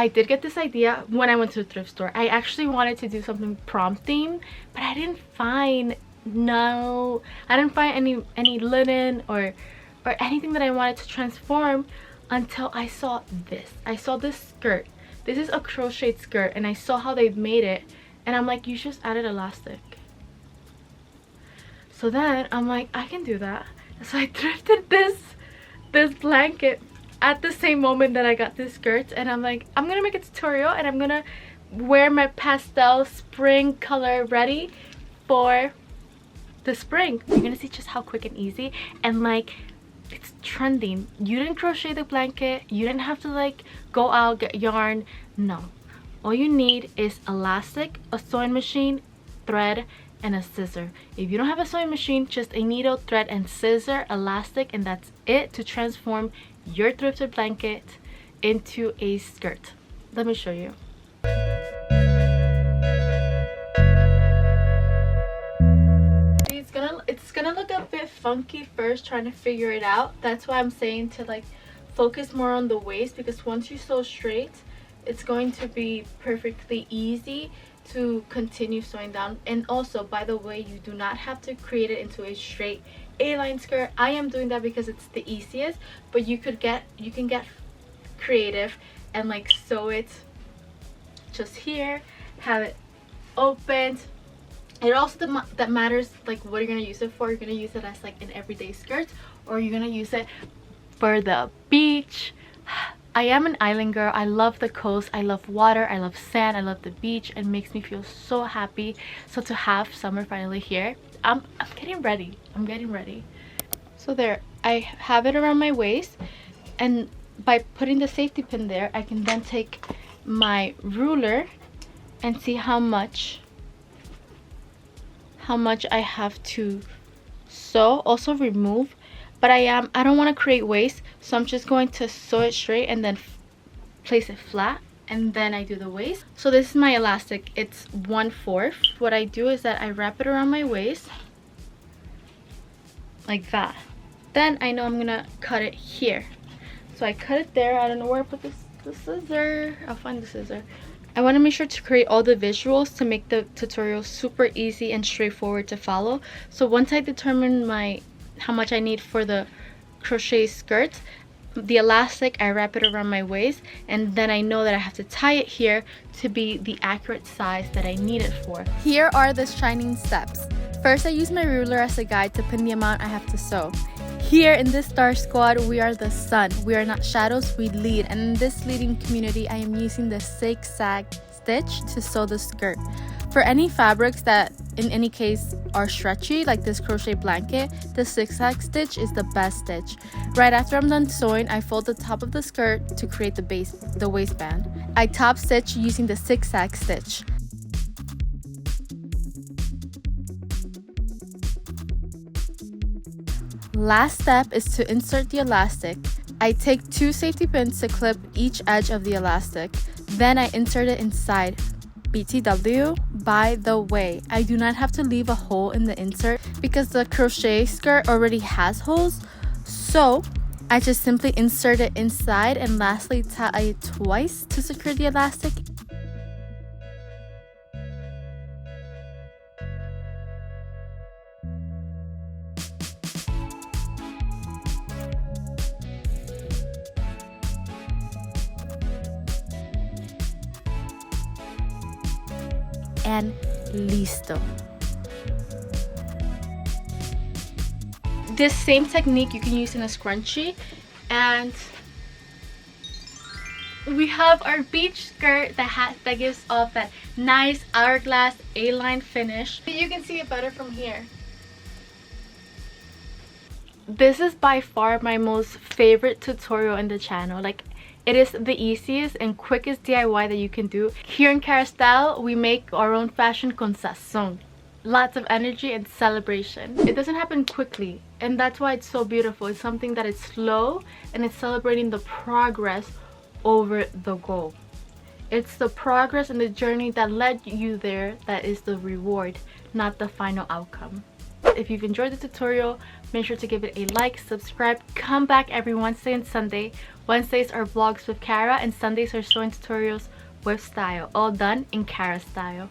did get this idea when I went to the thrift store. I actually wanted to do something prom themed, but I didn't find any linen or anything that I wanted to transform until I saw this. I saw this skirt. This is a crochet skirt, and I saw how they made it, and I'm like, you just added elastic. So then I'm like, I can do that. So I thrifted this blanket at the same moment that I got this skirt, and I'm like, I'm gonna make a tutorial and I'm gonna wear my pastel spring color ready for the spring. You're gonna see just how quick and easy, and like, it's trending. You didn't crochet the blanket, you didn't have to like go out, get yarn. No, all you need is elastic, a sewing machine, thread, and a scissor. If you don't have a sewing machine, just a needle, thread, and scissor, elastic, and that's it to transform your thrifted blanket into a skirt. Let me show you. It's gonna look a bit funky first, trying to figure it out. That's why I'm saying to like focus more on the waist, because once you sew straight, it's going to be perfectly easy to continue sewing down. And also, by the way, you do not have to create it into a straight A-line skirt. I am doing that because it's the easiest, but you can get creative and like sew it just here, have it opened. It also that matters like what you're gonna use it for. You're gonna use it as like an everyday skirt, or you're gonna use it for the beach. I am an island girl. I love the coast, I love water, I love sand, I love the beach. It makes me feel so happy. So to have summer finally here, I'm getting ready. I'm getting ready. So there, I have it around my waist, and by putting the safety pin there, I can then take my ruler and see how much I have to sew, also remove. But I don't want to create waist, so I'm just going to sew it straight and then place it flat, and then I do the waist. So this is my elastic. It's 1/4. What I do is that I wrap it around my waist like that. Then I know I'm gonna cut it here, so I cut it there. I don't know where I put the scissor. I'll find the scissor. I want to make sure to create all the visuals to make the tutorial super easy and straightforward to follow. So once I determine how much I need for the crochet skirt, the elastic, I wrap it around my waist, and then I know that I have to tie it here to be the accurate size that I need it for. Here are the shining steps. First, I use my ruler as a guide to pin the amount I have to sew. Here in this star squad, we are the sun. We are not shadows, we lead. And in this leading community, I am using the zigzag stitch to sew the skirt. For any fabrics that in any case are stretchy, like this crochet blanket, the zigzag stitch is the best stitch. Right after I'm done sewing, I fold the top of the skirt to create the waistband. I top stitch using the zigzag stitch. Last step is to insert the elastic. I take 2 safety pins to clip each edge of the elastic. Then I insert it inside. BTW, by the way, I do not have to leave a hole in the insert because the crochet skirt already has holes. So I just simply insert it inside, and lastly tie it twice to secure the elastic. And listo. This same technique you can use in a scrunchie, and we have our beach skirt that gives off that nice hourglass A-line finish. You can see it better from here. This is by far my most favorite tutorial in the channel. Like, it is the easiest and quickest DIY that you can do. Here in Carastyle, we make our own fashion con sazón. Lots of energy and celebration. It doesn't happen quickly, and that's why it's so beautiful. It's something that is slow, and it's celebrating the progress over the goal. It's the progress and the journey that led you there that is the reward, not the final outcome. If you've enjoyed the tutorial, make sure to give it a like, subscribe, come back every Wednesday and Sunday. Wednesdays are vlogs with Kara and Sundays are sewing tutorials with style, all done in Kara style.